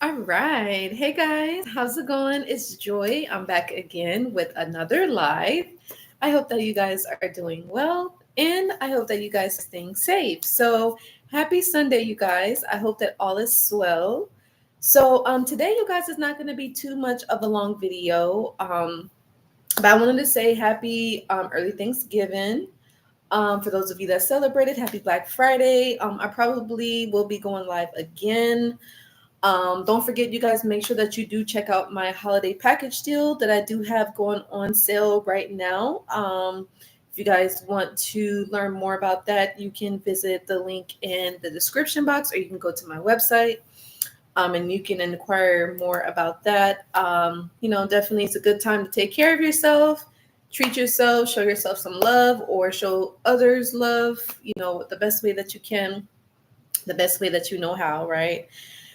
All right. Hey guys, how's it going? It's Joy. I'm back again with another live. I hope that you guys are doing well and I hope that you guys are staying safe. So, happy Sunday, you guys. I hope that all is well. So, today, you guys, is not going to be too much of a long video, but I wanted to say happy early Thanksgiving. For those of you that celebrated, happy Black Friday. I probably will be going live again. Don't forget, you guys, make sure that you do check out my holiday package deal that I do have going on sale right now. If you guys want to learn more about that, you can visit the link in the description box or you can go to my website and you can inquire more about that. Definitely it's a good time to take care of yourself, treat yourself, show yourself some love, or show others love, the best way that you can, the best way that you know how, right?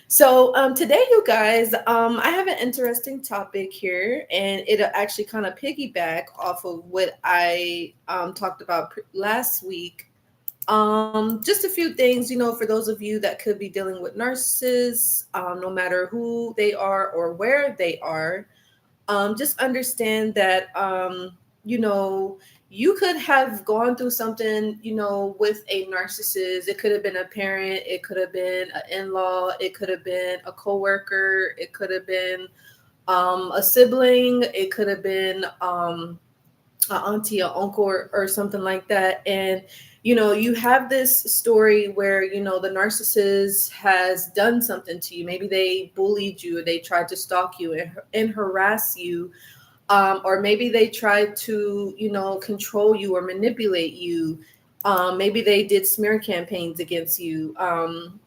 So today, you guys, I have an interesting topic here, and it'll actually kind of piggyback off of what I talked about last week. Just a few things, for those of you that could be dealing with narcissists, no matter who they are or where they are, just understand that you could have gone through something with a narcissist. It could have been a parent, it could have been an in-law, it could have been a coworker, it could have been a sibling, it could have been an auntie or uncle or something like that. And you have this story where the narcissist has done something to you. Maybe they bullied you, or they tried to stalk you and harass you, or maybe they tried to control you or manipulate you. Maybe they did smear campaigns against you.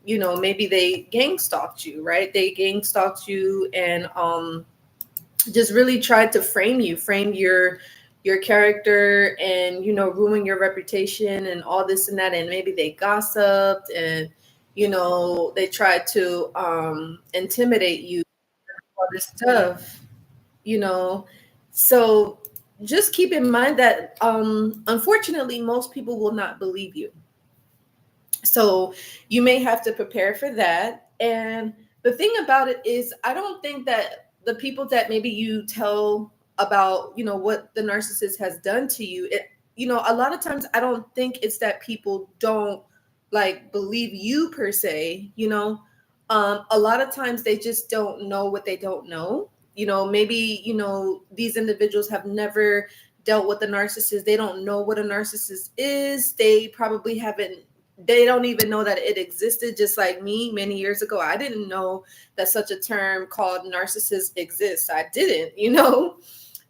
Maybe they gang stalked you, right? They gang stalked you and just really tried to frame your character, and ruin your reputation and all this and that. And maybe they gossiped, and they tried to intimidate you, all this stuff, you know so just keep in mind that unfortunately most people will not believe you. So you may have to prepare for that. And the thing about it is, I don't think that the people that maybe you tell about, what the narcissist has done to you, a lot of times I don't think it's that people don't like believe you per se. A lot of times they just don't know what they don't know. Maybe, these individuals have never dealt with a narcissist. They don't know what a narcissist is. They don't even know that it existed. Just like me, many years ago, I didn't know that such a term called narcissist exists. I didn't.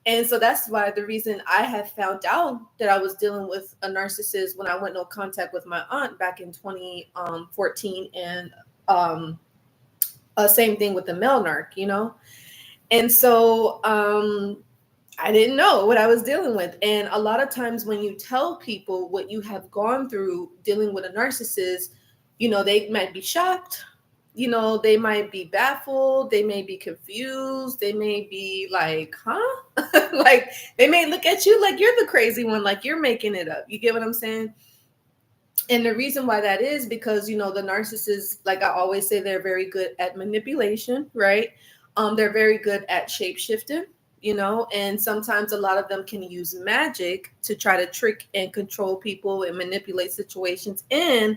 And so that's why the reason I had found out that I was dealing with a narcissist when I went no contact with my aunt back in 2014. And same thing with the male narc. And so I didn't know what I was dealing with. And a lot of times when you tell people what you have gone through dealing with a narcissist, they might be shocked, they might be baffled, they may be confused, they may be like, huh? Like they may look at you like you're the crazy one, like you're making it up. You get what I'm saying? And the reason why that is because, the narcissists, like I always say, they're very good at manipulation, right? They're very good at shape shifting, and sometimes a lot of them can use magic to try to trick and control people and manipulate situations. And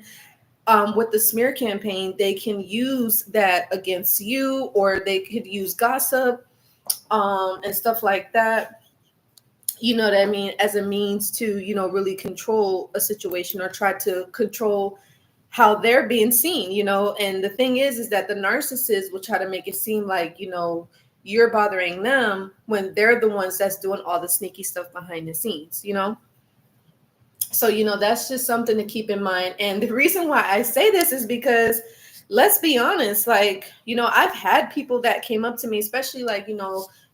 with the smear campaign, they can use that against you, or they could use gossip and stuff like that. You know what I mean? As a means to, really control a situation or try to control how they're being seen. And the thing is that the narcissist will try to make it seem like, you're bothering them when they're the ones that's doing all the sneaky stuff behind the scenes. So, that's just something to keep in mind. And the reason why I say this is because let's be honest, like, I've had people that came up to me, especially like,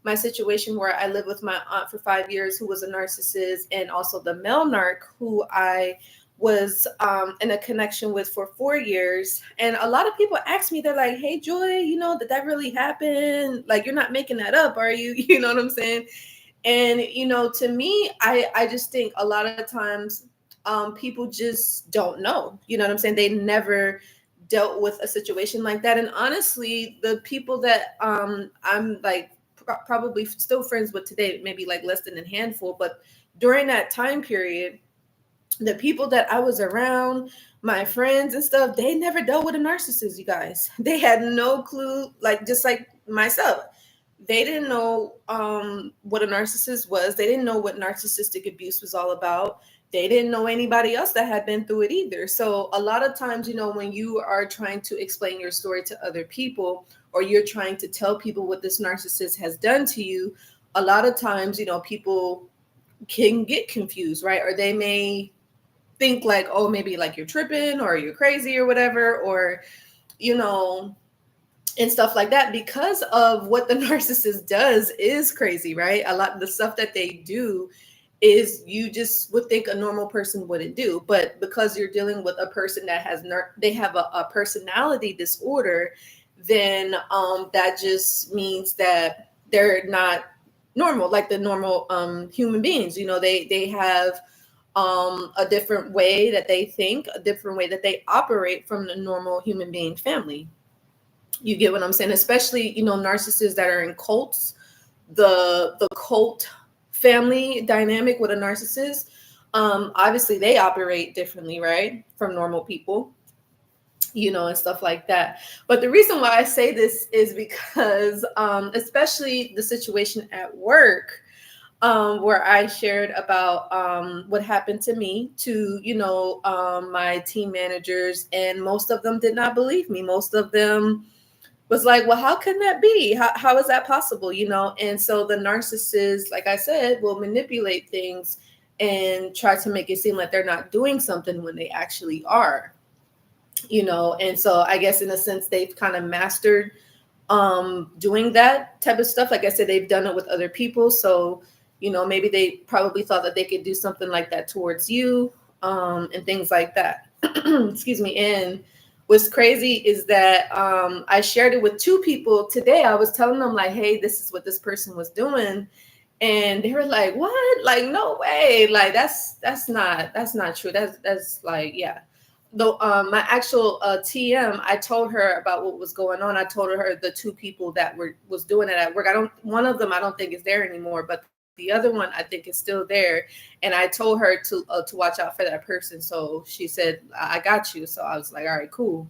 my situation where I lived with my aunt for 5 years, who was a narcissist, and also the male narc who I was in a connection with for 4 years. And a lot of people ask me, they're like, hey, Joy, did that really happen? Like, you're not making that up, are you? You know what I'm saying? And, to me, I just think a lot of times people just don't know. You know what I'm saying? They never dealt with a situation like that. And honestly, the people that I'm like probably still friends with today, maybe like less than a handful, but during that time period, the people that I was around, my friends and stuff, they never dealt with a narcissist, you guys. They had no clue, like just like myself. They didn't know what a narcissist was. They didn't know what narcissistic abuse was all about. They didn't know anybody else that had been through it either. So a lot of times, when you are trying to explain your story to other people, or you're trying to tell people what this narcissist has done to you, a lot of times, people can get confused, right? Or they may think like, oh, maybe like you're tripping or you're crazy or whatever, or, and stuff like that, because of what the narcissist does is crazy, right? A lot of the stuff that they do is you just would think a normal person wouldn't do, but because you're dealing with a person that has they have a personality disorder, then that just means that they're not normal, like the normal human beings. They have a different way that they think, a different way that they operate from the normal human being family. You get what I'm saying? Especially, narcissists that are in cults, the cult family dynamic with a narcissist, obviously they operate differently, right, from normal people, and stuff like that. But the reason why I say this is because especially the situation at work, where I shared about what happened to me to, my team managers, and most of them did not believe me. Most of them was like, well, how can that be? How is that possible? And so the narcissist, like I said, will manipulate things and try to make it seem like they're not doing something when they actually are, and so I guess in a sense they've kind of mastered doing that type of stuff. Like I said, they've done it with other people. So, maybe they probably thought that they could do something like that towards you, and things like that. Excuse me. And what's crazy is that I shared it with two people today. I was telling them like, hey, this is what this person was doing. And they were like, what? Like, no way. Like, that's not true. That's like, yeah. Though my actual TM, I told her about what was going on. I told her the two people that was doing it at work. One of them I don't think is there anymore, but the other one I think is still there. And I told her to watch out for that person. So she said, I got you. So I was like, all right, cool.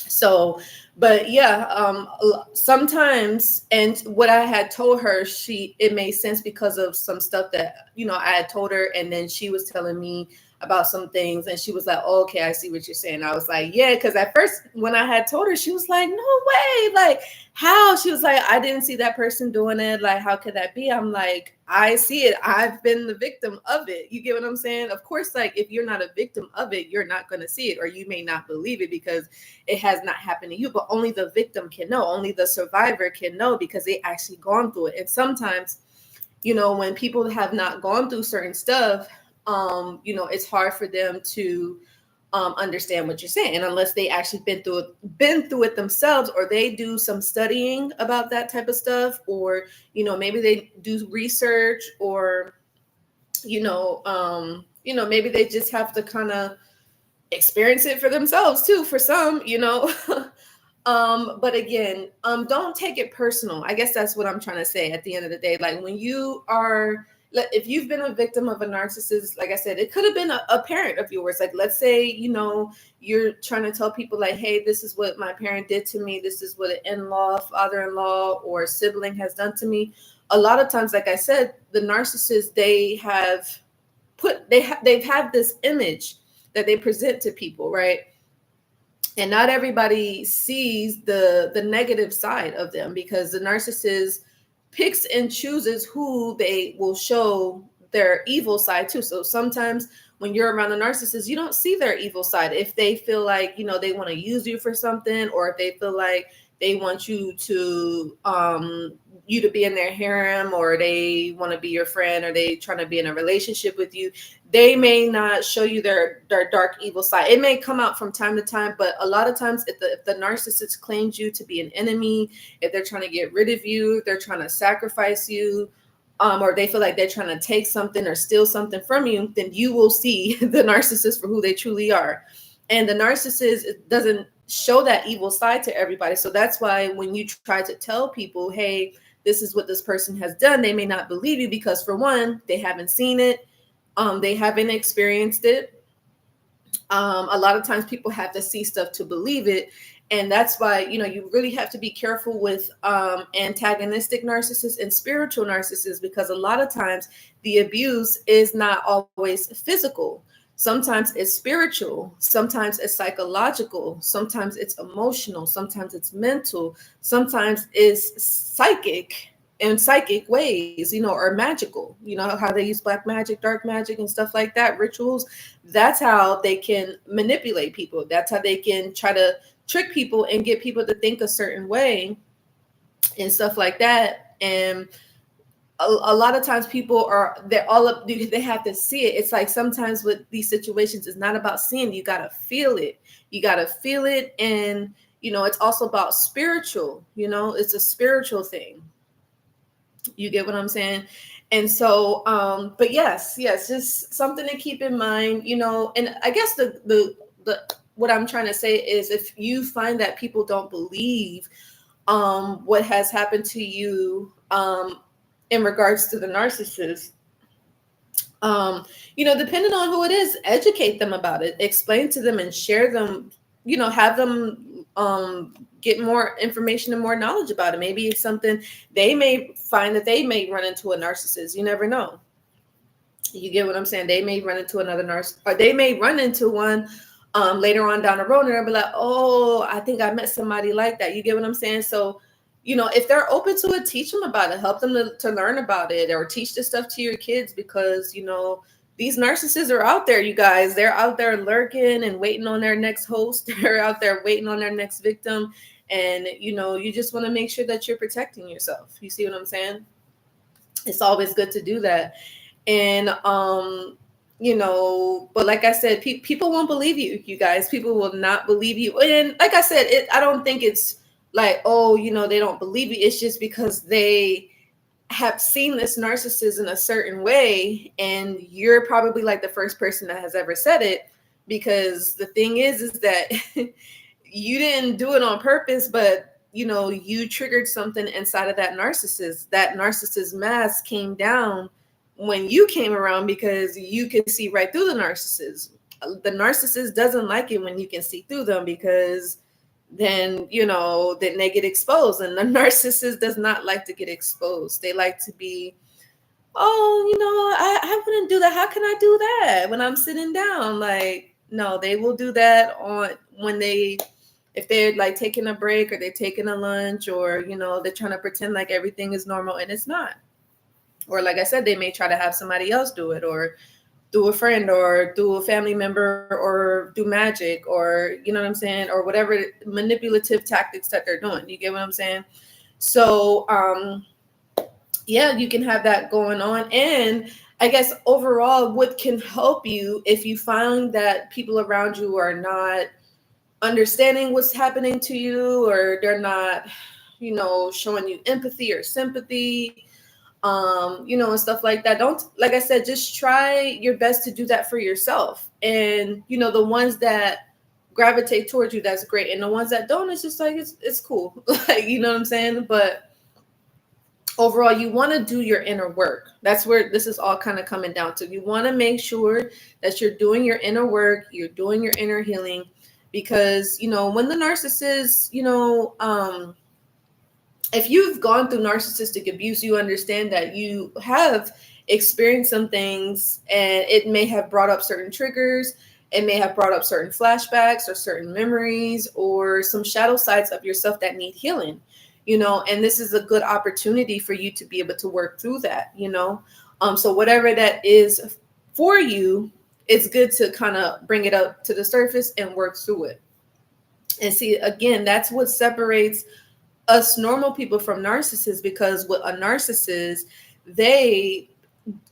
So, but yeah, sometimes, and what I had told her, it made sense because of some stuff that, I had told her, and then she was telling me about some things, and she was like, oh, okay, I see what you're saying. I was like, yeah, because at first when I had told her, she was like, no way, like how? She was like, I didn't see that person doing it. Like, how could that be? I'm like, I see it. I've been the victim of it. You get what I'm saying? Of course, like if you're not a victim of it, you're not going to see it, or you may not believe it because it has not happened to you, but only the victim can know. Only the survivor can know because they actually gone through it. And sometimes, when people have not gone through certain stuff, it's hard for them to understand what you're saying, and unless they actually been through it themselves, or they do some studying about that type of stuff, or maybe they do research, or maybe they just have to kind of experience it for themselves too, for some. But again, don't take it personal. I guess that's what I'm trying to say at the end of the day. Like when you are, if you've been a victim of a narcissist, like I said, it could have been a parent of yours. Like, let's say, you're trying to tell people like, hey, this is what my parent did to me. This is what an in-law, father-in-law, or sibling has done to me. A lot of times, like I said, the narcissists, they've had this image that they present to people, right? And not everybody sees the negative side of them, because the narcissist picks and chooses who they will show their evil side to. So sometimes when you're around a narcissist, you don't see their evil side. If they feel like, they want to use you for something, or if they feel like they want you to be in their harem, or they want to be your friend, or they trying to be in a relationship with you, they may not show you their dark evil side. It may come out from time to time, but a lot of times if the narcissist claims you to be an enemy, if they're trying to get rid of you, they're trying to sacrifice you, or they feel like they're trying to take something or steal something from you, then you will see the narcissist for who they truly are. And the narcissist doesn't show that evil side to everybody. So that's why when you try to tell people, hey, this is what this person has done, they may not believe you because, for one, they haven't seen it, they haven't experienced it. A lot of times people have to see stuff to believe it. And that's why, you really have to be careful with antagonistic narcissists and spiritual narcissists, because a lot of times the abuse is not always physical. Sometimes it's spiritual, sometimes it's psychological, sometimes it's emotional, sometimes it's mental, sometimes it's psychic, in psychic ways, or magical, how they use black magic, dark magic, and stuff like that, rituals. That's how they can manipulate people. That's how they can try to trick people and get people to think a certain way and stuff like that. And a lot of times people they have to see it. It's like sometimes with these situations, it's not about seeing it. You got to feel it. And it's also about spiritual. It's a spiritual thing. You get what I'm saying? And so but yes, just something to keep in mind. And I guess the what I'm trying to say is, if you find that people don't believe what has happened to you in regards to the narcissist, depending on who it is, educate them about it, explain to them and share them, have them get more information and more knowledge about it. Maybe it's something they may find that they may run into a narcissist. You never know. You get what I'm saying? They may run into another narcissist, or they may run into one later on down the road, and they'll be like, oh, I think I met somebody like that. You get what I'm saying? So, if they're open to it, teach them about it, help them to learn about it, or teach this stuff to your kids, because, these narcissists are out there, you guys. They're out there lurking and waiting on their next host. They're out there waiting on their next victim. And, you just want to make sure that you're protecting yourself. You see what I'm saying? It's always good to do that. And, but like I said, people won't believe you, you guys. People will not believe you. And like I said, I don't think it's like, oh, they don't believe you. It's just because they have seen this narcissist in a certain way, and you're probably like the first person that has ever said it. Because the thing is that you didn't do it on purpose, but you triggered something inside of that narcissist. That narcissist mask came down when you came around, because you can see right through the narcissist. The narcissist doesn't like it when you can see through them, because then then they get exposed. And the narcissist does not like to get exposed. They like to be, I wouldn't do that. How can I do that when I'm sitting down? Like, no, they will do that if they're like taking a break, or they're taking a lunch, or they're trying to pretend like everything is normal and it's not. Or like I said, they may try to have somebody else do it, or do a friend, or do a family member, or do magic, or you know what I'm saying, or whatever manipulative tactics that they're doing. You get what I'm saying? So yeah, you can have that going on. And I guess overall, what can help you if you find that people around you are not understanding what's happening to you, or they're not showing you empathy or sympathy, and stuff like that. Don't, like I said, just try your best to do that for yourself. And, the ones that gravitate towards you, that's great. And the ones that don't, it's just like, it's cool. Like, you know what I'm saying? But overall, you want to do your inner work. That's where this is all kind of coming down to. You want to make sure that you're doing your inner work, you're doing your inner healing, because, when the narcissist, if you've gone through narcissistic abuse, you understand that you have experienced some things, and it may have brought up certain triggers. It may have brought up certain flashbacks, or certain memories, or some shadow sides of yourself that need healing, and this is a good opportunity for you to be able to work through that, so whatever that is for you, it's good to kind of bring it up to the surface and work through it. And see, again, that's what separates us normal people from narcissists, because with a narcissist, they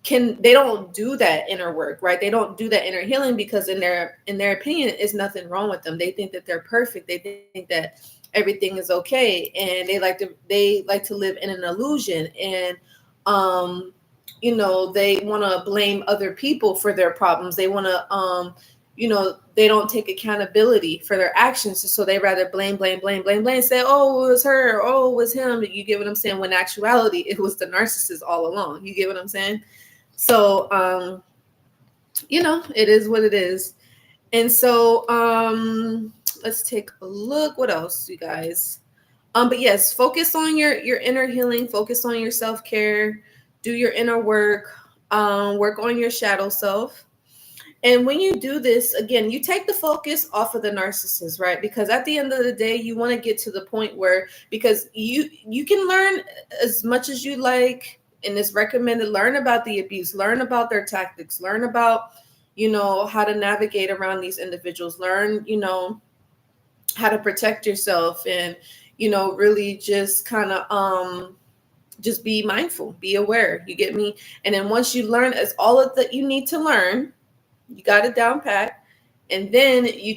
don't do that inner work, right? They don't do that inner healing, because in their opinion, is nothing wrong with them. They think that they're perfect. They think that everything is okay, and they like to live in an illusion. And they want to blame other people for their problems. They want to they don't take accountability for their actions. So they rather blame, say, oh, it was her, oh, it was him. You get what I'm saying? When in actuality, it was the narcissist all along. You get what I'm saying? So, it is what it is. And so, let's take a look. What else, you guys? But yes, focus on your inner healing, focus on your self-care, do your inner work, work on your shadow self. And when you do this, again, you take the focus off of the narcissist, right? Because at the end of the day, you want to get to the point where, because you can learn as much as you like, and it's recommended, learn about the abuse, learn about their tactics, learn about, how to navigate around these individuals, learn, how to protect yourself, and, really just kind of, just be mindful, be aware, you get me? And then once you learn as all of that you need to learn, you got it down pat, and then you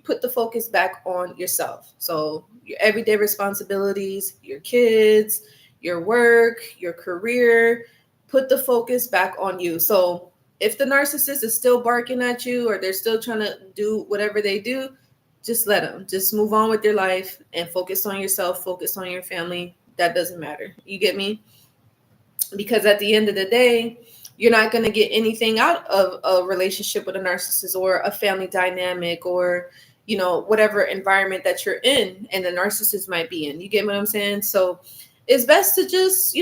put the focus back on yourself. So your everyday responsibilities, your kids, your work, your career, put the focus back on you. So if the narcissist is still barking at you, or they're still trying to do whatever they do, just let them. Just move on with your life and focus on yourself, focus on your family. That doesn't matter. You get me? Because at the end of the day, you're not going to get anything out of a relationship with a narcissist, or a family dynamic, or, whatever environment that you're in and the narcissist might be in. You get what I'm saying? So it's best to just,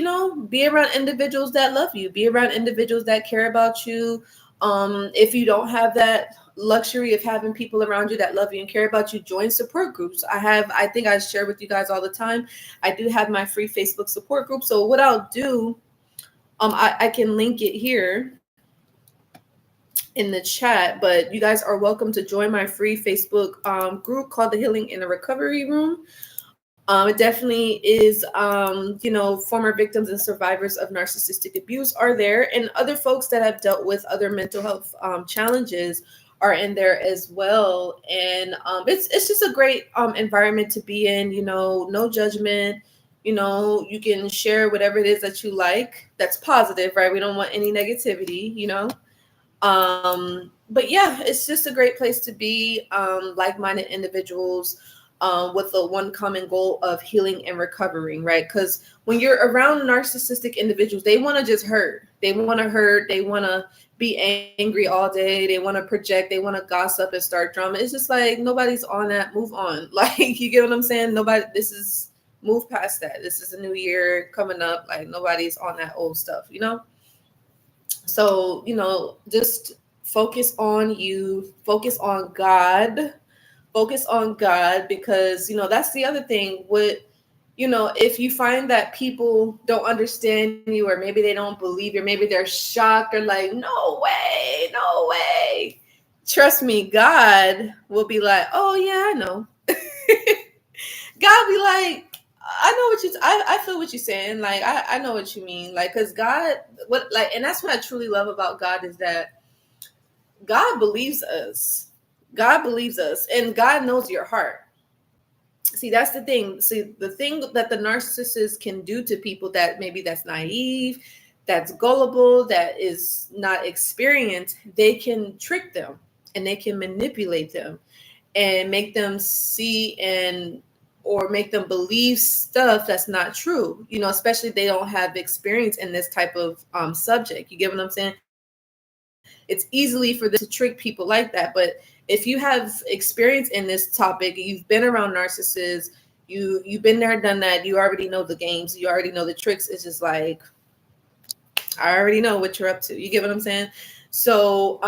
be around individuals that love you, be around individuals that care about you. If you don't have that luxury of having people around you that love you and care about you, join support groups. I think I share with you guys all the time. I do have my free Facebook support group. So what I'll do, I can link it here in the chat, but you guys are welcome to join my free Facebook group called the Healing in the Recovery Room. It definitely is, former victims and survivors of narcissistic abuse are there, and other folks that have dealt with other mental health challenges are in there as well. And it's just a great environment to be in, no judgment. You can share whatever it is that you like that's positive, right? We don't want any negativity, But yeah, it's just a great place to be, like-minded individuals with the one common goal of healing and recovering, right? Because when you're around narcissistic individuals, they want to just hurt. They want to hurt. They want to be angry all day. They want to project. They want to gossip and start drama. It's just like, nobody's on that. Move on. Like, you get what I'm saying? Move past that. This is a new year coming up. Like, nobody's on that old stuff, So, just focus on you, focus on God, because, that's the other thing with, if you find that people don't understand you, or maybe they don't believe you, or maybe they're shocked, or like, no way. Trust me, God will be like, oh yeah, I know. God be like, I feel what you're saying. Like, I know what you mean. Like, cause God, and that's what I truly love about God, is that God believes us. God believes us, and God knows your heart. See, that's the thing. See, the thing that the narcissist can do to people that maybe that's naive, that's gullible, that is not experienced, they can trick them and they can manipulate them and make them see or make them believe stuff that's not true, especially if they don't have experience in this type of subject. You get what I'm saying? It's easily for them to trick people like that. But if you have experience in this topic, you've been around narcissists, you've been there, done that, you already know the games, you already know the tricks. It's just like, I already know what you're up to. You get what I'm saying? So,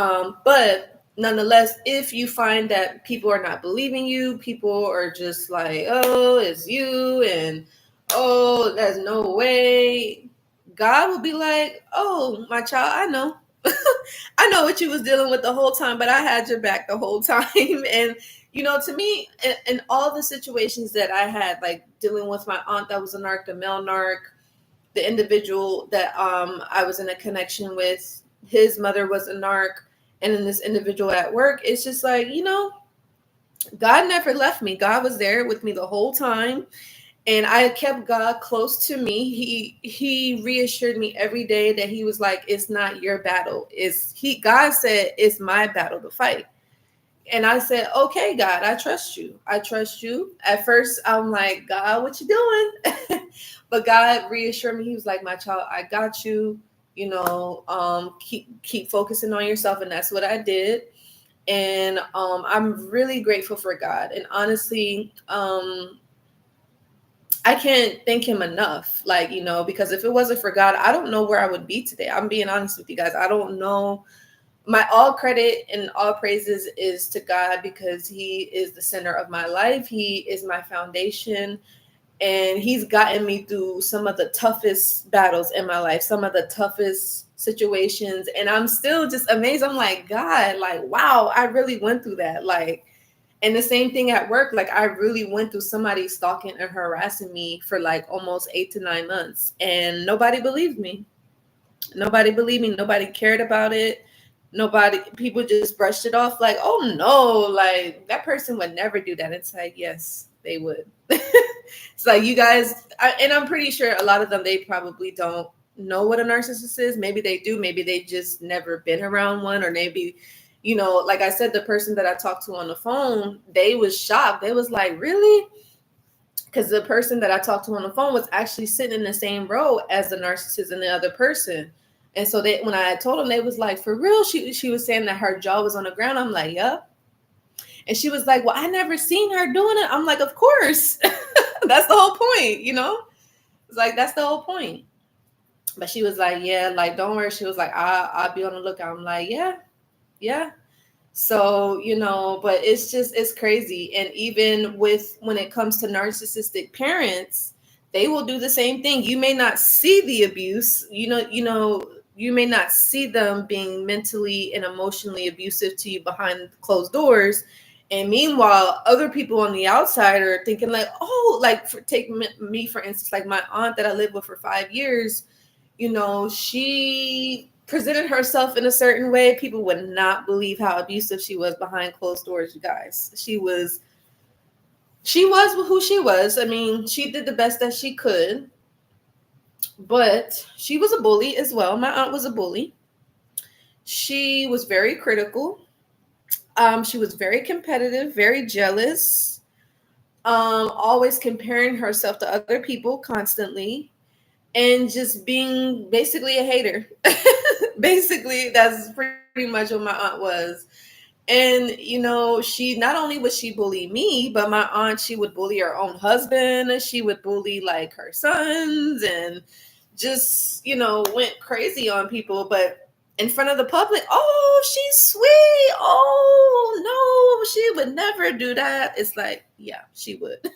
but nonetheless, if you find that people are not believing you, people are just like, oh, it's you, and oh, there's no way, God will be like, oh, my child, I know. I know what you was dealing with the whole time, but I had your back the whole time. And, to me, in all the situations that I had, like dealing with my aunt that was a narc, the male narc, the individual that I was in a connection with, his mother was a narc, and then this individual at work, it's just like, God never left me. God was there with me the whole time. And I kept God close to me. He reassured me every day that he was like, it's not your battle. God said, it's my battle to fight. And I said, okay, God, I trust you. I trust you. At first, I'm like, God, what you doing? But God reassured me. He was like, my child, I got you. You know, keep focusing on yourself. And that's what I did. And I'm really grateful for God. And honestly, I can't thank him enough. Like, you know, because if it wasn't for God, I don't know where I would be today. I'm being honest with you guys. I don't know. My all credit and all praises is to God, because he is the center of my life. He is my foundation, and he's gotten me through some of the toughest battles in my life, some of the toughest situations. And I'm still just amazed. I'm like, God, like, wow, I really went through that. Like, and the same thing at work. Like, I really went through somebody stalking and harassing me for like almost 8 to 9 months. And nobody believed me. Nobody believed me. Nobody cared about it. People just brushed it off like, oh no, like that person would never do that. It's like, yes, they would. It's like, you guys, and I'm pretty sure a lot of them, they probably don't know what a narcissist is. Maybe they do. Maybe they just never been around one, or maybe, you know, like I said, the person that I talked to on the phone, they was shocked. They was like, really? Because the person that I talked to on the phone was actually sitting in the same row as the narcissist and the other person. And so they, when I told them, they was like, for real? She was saying that her jaw was on the ground. I'm like, yep. And she was like, well, I never seen her doing it. I'm like, of course. That's the whole point, you know? It's like, that's the whole point. But she was like, yeah, like, don't worry. She was like, I'll be on the lookout. I'm like, yeah. So, you know, but it's crazy. And even when it comes to narcissistic parents, they will do the same thing. You may not see the abuse, you may not see them being mentally and emotionally abusive to you behind closed doors. And meanwhile, other people on the outside are thinking like, oh, like take me, for instance, like my aunt that I lived with for 5 years, you know, she presented herself in a certain way. People would not believe how abusive she was behind closed doors, you guys. She was who she was. I mean, she did the best that she could, but she was a bully as well. My aunt was a bully. She was very critical. She was very competitive, very jealous, always comparing herself to other people constantly, and just being basically a hater. Basically, that's pretty much what my aunt was. And, you know, she not only would she bully me, but my aunt, she would bully her own husband. She would bully like her sons, and just, you know, went crazy on people. But in front of the public, oh, she's sweet. Oh, no, she would never do that. It's like, yeah, she would.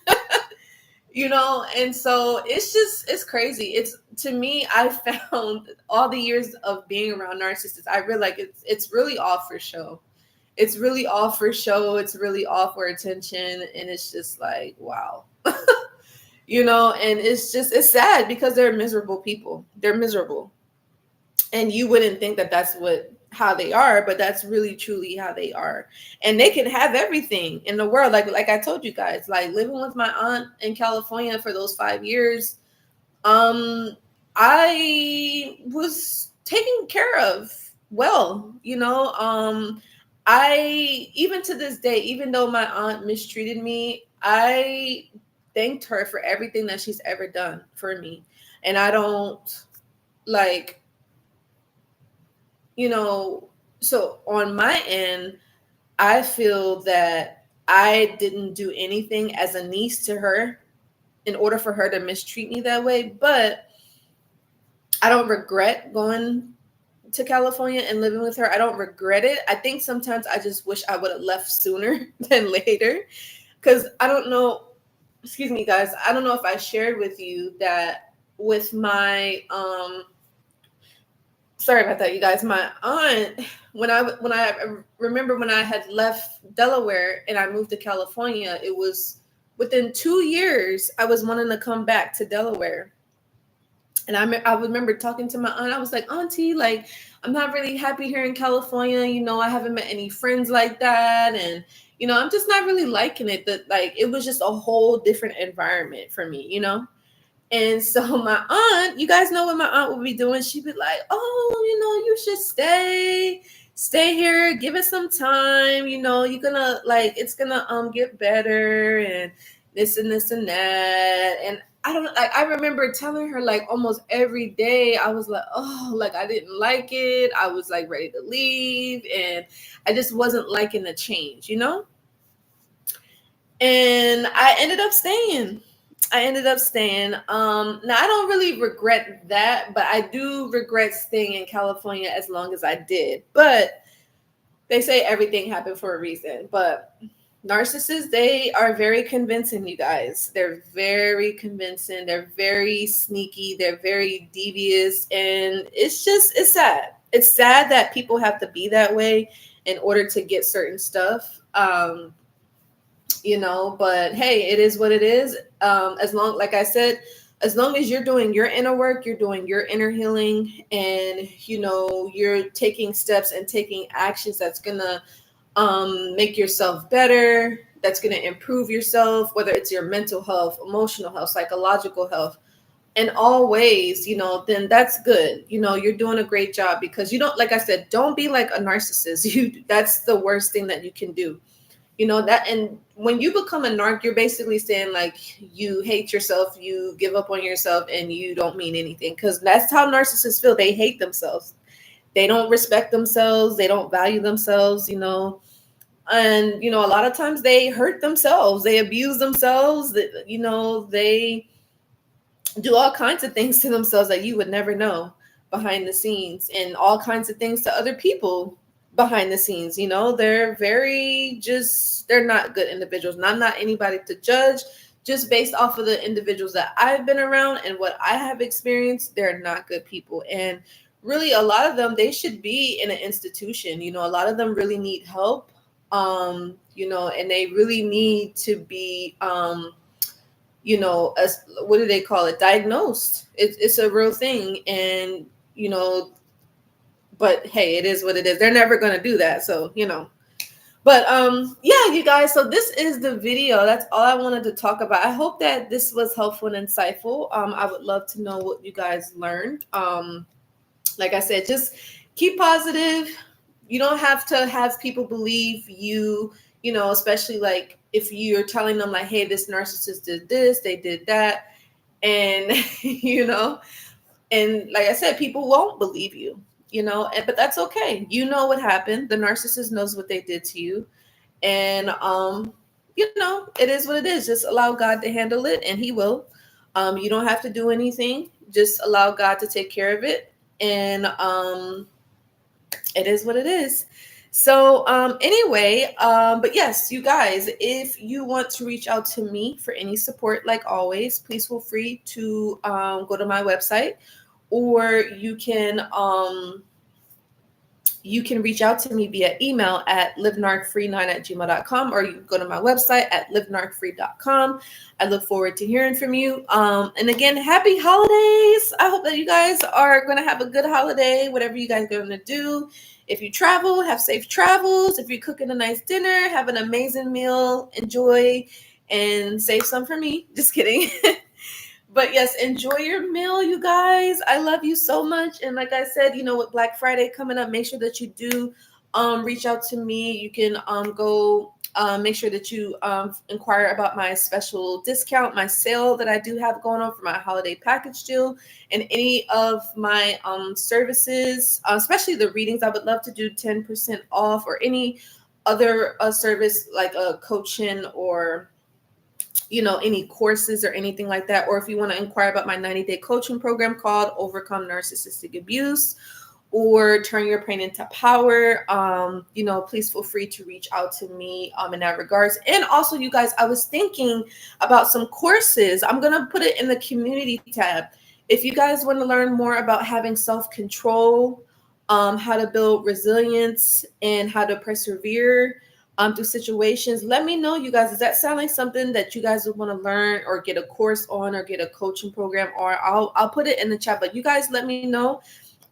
You know, and so it's crazy. It's, to me, I found all the years of being around narcissists, I really like it's really all for show. It's really all for show. It's really all for attention. And it's just like, wow. You know, and it's sad because they're miserable people. They're miserable. And you wouldn't think that that's how they are, but that's really truly how they are. And they can have everything in the world. Like I told you guys, like living with my aunt in California for those 5 years, I was taken care of well, you know. I, even to this day, even though my aunt mistreated me, I thanked her for everything that she's ever done for me. And I don't, like, you know, so on my end, I feel that I didn't do anything as a niece to her in order for her to mistreat me that way. But I don't regret going to California and living with her. I don't regret it. I think sometimes I just wish I would have left sooner than later. Because I don't know, excuse me, guys, I don't know if I shared with you that with my sorry about that, you guys. My aunt, when I remember when I had left Delaware and I moved to California, it was within 2 years I was wanting to come back to Delaware. And I remember talking to my aunt. I was like, Auntie, like, I'm not really happy here in California. You know, I haven't met any friends like that. And, you know, I'm just not really liking it. That, like, it was just a whole different environment for me, you know? And so my aunt, you guys know what my aunt would be doing. She'd be like, oh, you know, you should stay stay here, give it some time, you're gonna like, it's gonna get better, and this and this and that. And I don't like, I remember telling her like almost every day, I was like, oh, like I didn't like it. I was like ready to leave, and I just wasn't liking the change, and I ended up staying. Now I don't really regret that, but I do regret staying in California as long as I did. But they say everything happened for a reason. But narcissists, they are very convincing, you guys. They're very convincing. They're very sneaky. They're very devious. And it's sad. It's sad that people have to be that way in order to get certain stuff. But hey, it is what it is. As long, like I said, as long as you're doing your inner work, you're doing your inner healing, and you're taking steps and taking actions that's gonna make yourself better, that's gonna improve yourself, whether it's your mental health, emotional health, psychological health, in all ways, then that's good. You're doing a great job, because you don't, like I said, don't be like a narcissist. That's the worst thing that you can do. That, and when you become a narc, you're basically saying like you hate yourself, you give up on yourself, and you don't mean anything, because that's how narcissists feel. They hate themselves. They don't respect themselves. They don't value themselves, and a lot of times they hurt themselves. They abuse themselves. They do all kinds of things to themselves that you would never know behind the scenes, and all kinds of things to other people behind the scenes. They're they're not good individuals, and I'm not anybody to judge. Just based off of the individuals that I've been around and what I have experienced, they're not good people. And really, a lot of them, they should be in an institution. A lot of them really need help, and they really need to be as, what do they call it, diagnosed. It's a real thing. And but hey, it is what it is. They're never going to do that. So, but yeah, you guys, so this is the video. That's all I wanted to talk about. I hope that this was helpful and insightful. I would love to know what you guys learned. Like I said, just keep positive. You don't have to have people believe you, especially like if you're telling them like, hey, this narcissist did this, they did that. And, and like I said, people won't believe you. But that's okay. What happened. The narcissist knows what they did to you. And, it is what it is. Just allow God to handle it, and he will. You don't have to do anything. Just allow God to take care of it. And it is what it is. So anyway, but yes, you guys, if you want to reach out to me for any support, like always, please feel free to go to my website. Or you can reach out to me via email at livenarcfree9@gmail.com, or you can go to my website at livenarcfree.com. I look forward to hearing from you. And again, happy holidays. I hope that you guys are going to have a good holiday, whatever you guys are going to do. If you travel, have safe travels. If you're cooking a nice dinner, have an amazing meal. Enjoy and save some for me. Just kidding. But yes, enjoy your meal, you guys. I love you so much. And like I said, with Black Friday coming up, make sure that you do reach out to me. You can go make sure that you inquire about my special discount, my sale that I do have going on for my holiday package deal, and any of my services, especially the readings. I would love to do 10% off, or any other service like a coaching, or any courses or anything like that. Or if you want to inquire about my 90-day coaching program called Overcome Narcissistic Abuse, or Turn Your Pain into Power, please feel free to reach out to me in that regards. And also, you guys, I was thinking about some courses. I'm going to put it in the community tab. If you guys want to learn more about having self-control, how to build resilience, and how to persevere through situations, let me know, you guys. Does that sound like something that you guys would want to learn, or get a course on, or get a coaching program? Or I'll put it in the chat. But you guys let me know.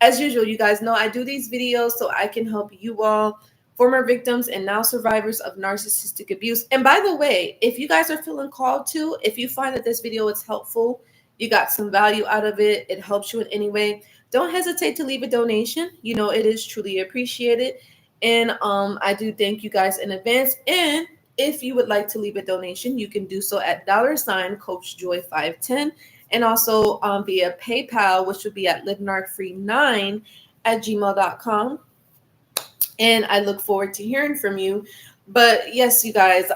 As usual, you guys know I do these videos so I can help you all, former victims and now survivors of narcissistic abuse. And by the way, if you guys are feeling called to, if you find that this video is helpful, you got some value out of it, it helps you in any way, don't hesitate to leave a donation. It is truly appreciated. And I do thank you guys in advance. And if you would like to leave a donation, you can do so at $CoachJoy510, and also via PayPal, which would be at livenarcfree9@gmail.com. And I look forward to hearing from you. But yes, you guys,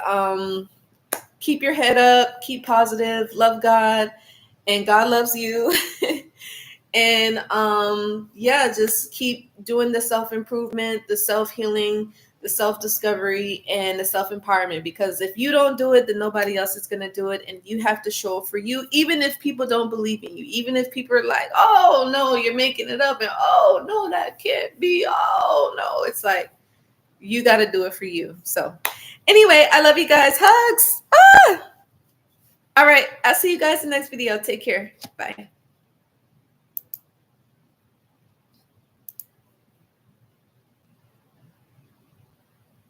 keep your head up, keep positive, love God, and God loves you. And yeah, just keep doing the self-improvement, the self-healing, the self-discovery, and the self-empowerment, because if you don't do it, then nobody else is going to do it. And you have to show up for you, even if people don't believe in you, even if people are like, oh no, you're making it up, and oh no, that can't be, oh no, it's like you got to do it for you. So anyway, I love you guys. Hugs. All right, I'll see you guys in the next video. Take care. Bye.